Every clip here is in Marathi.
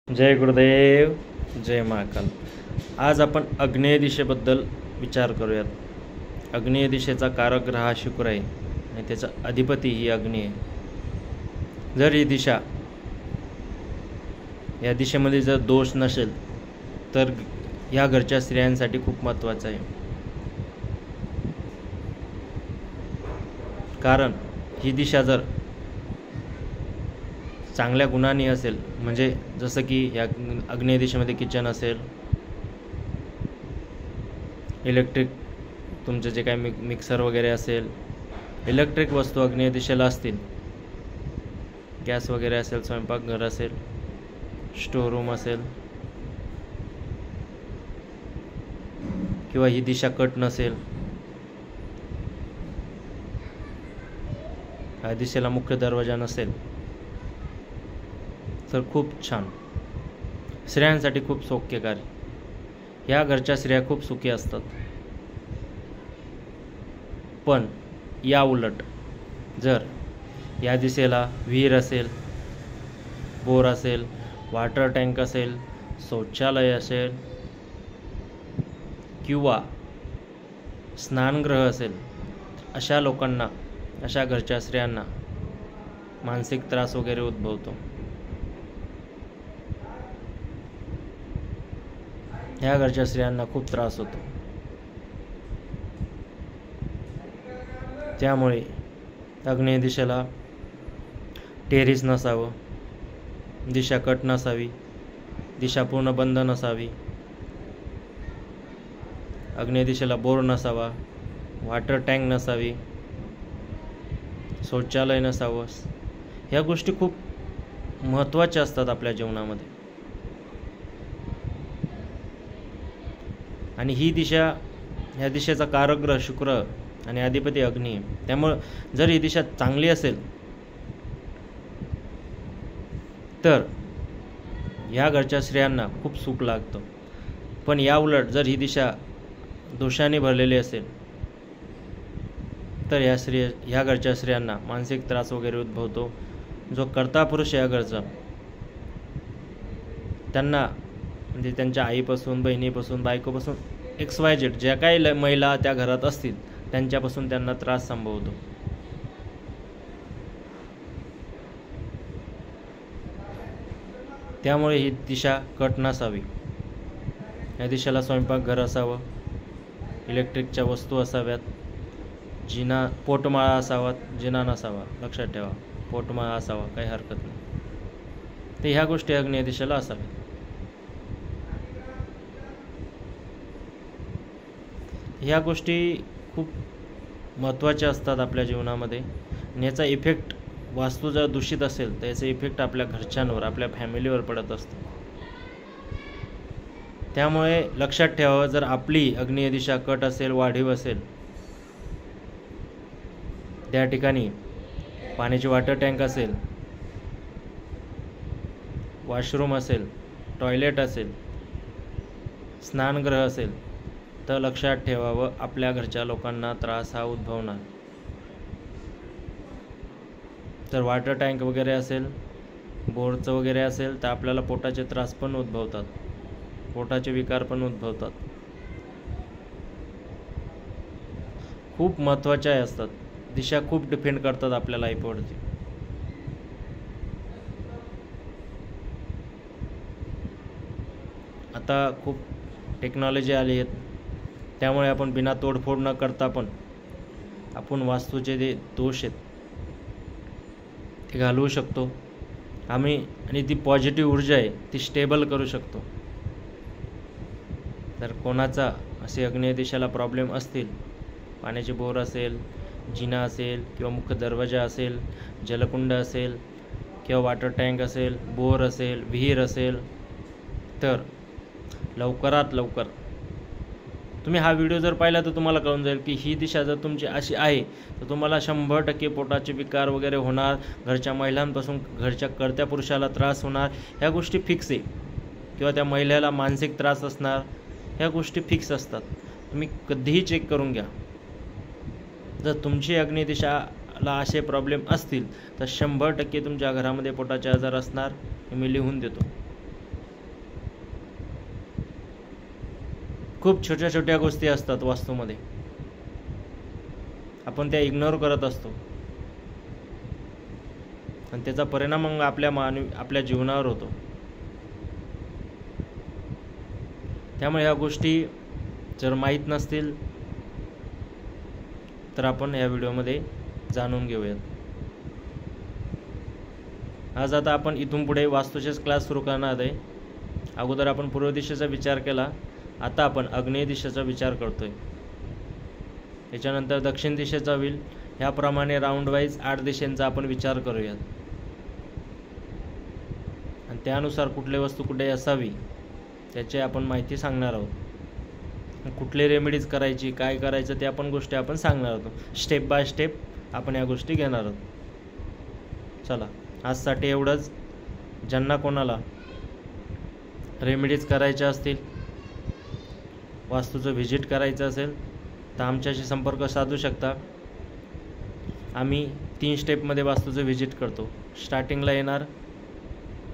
जय गुरुदेव, जय महाकाल. आज आपण आग्नेय दिशेबद्दल विचार करूयात. आग्नेय दिशेचा कारक ग्रह हा शुक्र आहे आणि त्याचा अधिपती ही अग्नी आहे. जर ही दिशा, या दिशेमध्ये जर दोष नसेल तर या घरच्या स्त्रियांसाठी खूप महत्त्वाचं आहे. कारण ही दिशा जर चांगल्या गुणांनी असेल, म्हणजे जसं की या आग्नेय दिशेमध्ये किचन असेल, इलेक्ट्रिक तुमचे जे काही मिक्सर वगैरे असेल, इलेक्ट्रिक वस्तू आग्नेय दिशेला असतील, गॅस वगैरे असेल, स्वयंपाकघर असेल, स्टोर रूम असेल, किंवा ही दिशा कट नसेल, या दिशेला मुख्य दरवाजा नसेल, तर खूप छान, स्त्रियांसाठी खूप सौख्यकारी. या घरच्या स्त्रिया खूप सुखी असतात. पण या उलट जर या दिशेला विहीर असेल, बोर असेल, वॉटर टँक असेल, शौचालय असेल किंवा स्नानगृह असेल, अशा लोकांना, अशा घरच्या स्त्रियांना मानसिक त्रास वगैरे उद्भवतो. ह्या घरच्या स्त्रियांना खूप त्रास होतो. त्यामुळे आग्नेय दिशेला टेरेस नसावं, दिशा कट नसावी, दिशा पूर्ण बंद नसावी, आग्नेय दिशेला बोर नसावा, वॉटर टँक नसावी, शौचालय नसावं. ह्या गोष्टी खूप महत्त्वाच्या असतात आपल्या जीवनामध्ये. आणि ही दिशा, ह्या दिशेचा कारक ग्रह शुक्र आणि अधिपती अग्नी. त्यामुळं जर ही दिशा चांगली असेल तर ह्या घरच्या स्त्रियांना खूप सुख लागतं. पण या उलट जर ही दिशा दोषाने भरलेली असेल तर ह्या घरच्या स्त्रियांना मानसिक त्रास वगैरे उद्भवतो. जो कर्ता पुरुष या घरचा, त्यांना म्हणजे त्यांच्या आईपासून, बहिणीपासून, बायकोपासून, XYZ ज्या काही महिला त्या घरात असतील त्यांच्यापासून त्यांना त्रास संभवतो. त्यामुळे ही दिशा कट नसावी. या दिशेला स्वयंपाकघर असावं, इलेक्ट्रिकच्या वस्तू असाव्यात, जिना, पोटमाळा असावा, जिना नसावा. लक्षात ठेवा, पोटमाळा असावा, काही हरकत नाही. तर ह्या गोष्टी आग्नेय दिशेला असाव्यात. ह्या गोष्टी खूप महत्त्वाच्या असतात आपल्या जीवनामध्ये. आणि याचा इफेक्ट, वास्तू जर दूषित असेल तर याचा इफेक्ट आपल्या घरच्यांवर, आपल्या फॅमिलीवर पडत असतो. त्यामुळे लक्षात ठेवावं, जर आपली आग्नेय दिशा कट असेल, वाढीव असेल, त्या ठिकाणी पाण्याची वॉटर टँक असेल, वॉशरूम असेल, टॉयलेट असेल, स्नानगृह असेल, तर लक्षात ठेवावं, आपल्या घरच्या लोकांना त्रास हा उद्भवणार. तर वॉटर टँक वगैरे असेल, बोरचं वगैरे असेल, तर आपल्याला पोटाचे त्रास पण उद्भवतात, पोटाचे विकार पण उद्भवतात. खूप महत्त्वाच्या असतात. दिशा खूप डिपेंड करतात आपल्या लाईफवरती. आता खूप टेक्नॉलॉजी आली आहेत, त्यामुळे आपण बिना तोडफोड न करता पण आपण वास्तूचे जे दोष आहेत ते घालवू शकतो आम्ही. आणि ती पॉझिटिव्ह ऊर्जा आहे ती स्टेबल करू शकतो. तर कोणाचा असे आग्नेय दिशेला प्रॉब्लेम असतील, पाण्याचे बोर असेल, जिना असेल, किंवा मुख्य दरवाजा असेल, जलकुंड असेल, किंवा वॉटर टँक असेल, बोर असेल, विहीर असेल, तर लवकरात लवकर तुम्ही हा व्हिडिओ जर पाहिला तर तुम्हाला कळून जाईल की ही दिशा जर तुमची अशी आहे तर तुम्हाला 100% पोटाचे विकार वगैरे होणार, घरच्या महिलांपासून घरच्या कर्त्या पुरुषाला त्रास होणार, ह्या गोष्टी फिक्स आहे. किंवा त्या महिलेला मानसिक त्रास असणार, ह्या गोष्टी फिक्स असतात. तुम्ही कधीही चेक करून घ्या. जर तुमची आग्नेय दिशाला असे प्रॉब्लेम असतील तर 100% तुमच्या घरामध्ये पोटाचे आजार असणार, हे मी लिहून देतो. खूप छोट्या छोट्या गोष्टी असतात वास्तूमध्ये, आपण त्या इग्नोर करत असतो आणि त्याचा परिणाम मग आपल्या जीवनावर होतो. त्यामुळे ह्या गोष्टी जर माहीत नसतील तर आपण या व्हिडिओमध्ये जाणून घेऊयात. आज आता आपण इथून पुढे वास्तूचेच क्लास सुरू करणार आहे. अगोदर आपण पूर्व दिशेचा विचार केला, आता आपण आग्नेय दिशेचा विचार करतोय. त्याच्यानंतर दक्षिण दिशेचा होईल. ह्याप्रमाणे राऊंड वाईज 8 दिशांचा आपण विचार करूयात आणि त्यानुसार कुठली वस्तू कुठे असावी त्याची आपण माहिती सांगणार आहोत. कुठले रेमेडीज करायची, काय करायचं ते आपण गोष्टी आपण सांगणार आहोत. स्टेप बाय स्टेप आपण या गोष्टी घेणार आहोत. चला, आजसाठी एवढंच. ज्यांना कोणाला रेमेडीज करायच्या असतील, वास्तूचं व्हिजिट करायचं असेल तर आमच्याशी संपर्क साधू शकता. आम्ही 3 स्टेपमध्ये वास्तूचं व्हिजिट करतो. स्टार्टिंगला येणार,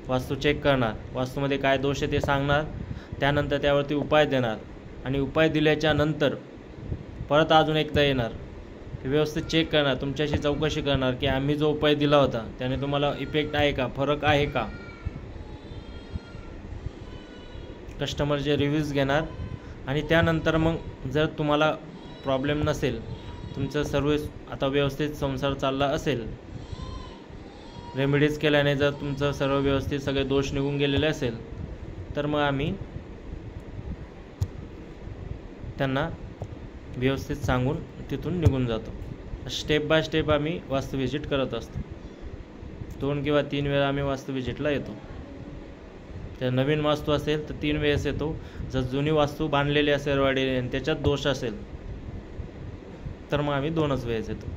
वास्तू चेक करणार, वास्तूमध्ये काय दोष आहे ते सांगणार, त्यानंतर त्यावरती उपाय देणार आणि उपाय दिल्याच्या नंतर परत अजून एकदा येणार, व्यवस्थित चेक करणार, तुमच्याशी चौकशी करणार की आम्ही जो उपाय दिला होता त्याने तुम्हाला इफेक्ट आहे का, फरक आहे का. कस्टमरचे रिव्ह्यूज घेणार आणि त्यानंतर मग जर तुम्हाला प्रॉब्लेम नसेल, तुमचं सर्व आता व्यवस्थित संसार चालला असेल, रेमेडीज केल्याने जर तुमचं सर्व व्यवस्थित सगळे दोष निघून गेलेले असेल तर मग आम्ही त्यांना व्यवस्थित सांगून तिथून निघून जातो. स्टेप बाय स्टेप आम्ही वास्तू व्हिजिट करत असतो. 2 किंवा 3 वेळा आम्ही वास्तू व्हिजिटला येतो. जर नवीन वास्तू असेल तर 3 वेळेस येतो. जर जुनी वास्तू बांधलेली असेल वाढलेली आणि त्याच्यात दोष असेल तर मग आम्ही 2च वेळेस येतो.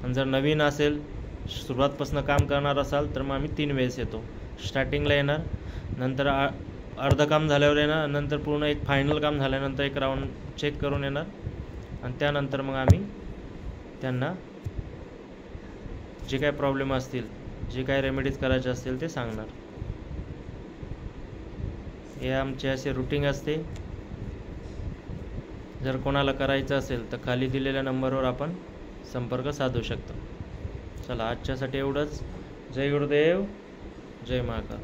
आणि जर नवीन असेल, सुरुवातपासून काम करणार असाल तर मग आम्ही 3 वेळेस येतो. स्टार्टिंगला येणार, नंतर अर्धं काम झाल्यावर येणार, नंतर पूर्ण एक फायनल काम झाल्यानंतर एक राऊंड चेक करून येणार आणि त्यानंतर मग आम्ही त्यांना जे काय प्रॉब्लेम असतील, जे काय रेमेडीज करायचे असतील ते सांगणार. हे आमचे असे रूटीन असते. जर कोणाला करायचं असेल तर खाली दिलेल्या नंबरवर आपण संपर्क साधू शकतो. चला, आजच्यासाठी एवढंच. जय गुरुदेव, जय महाकाल.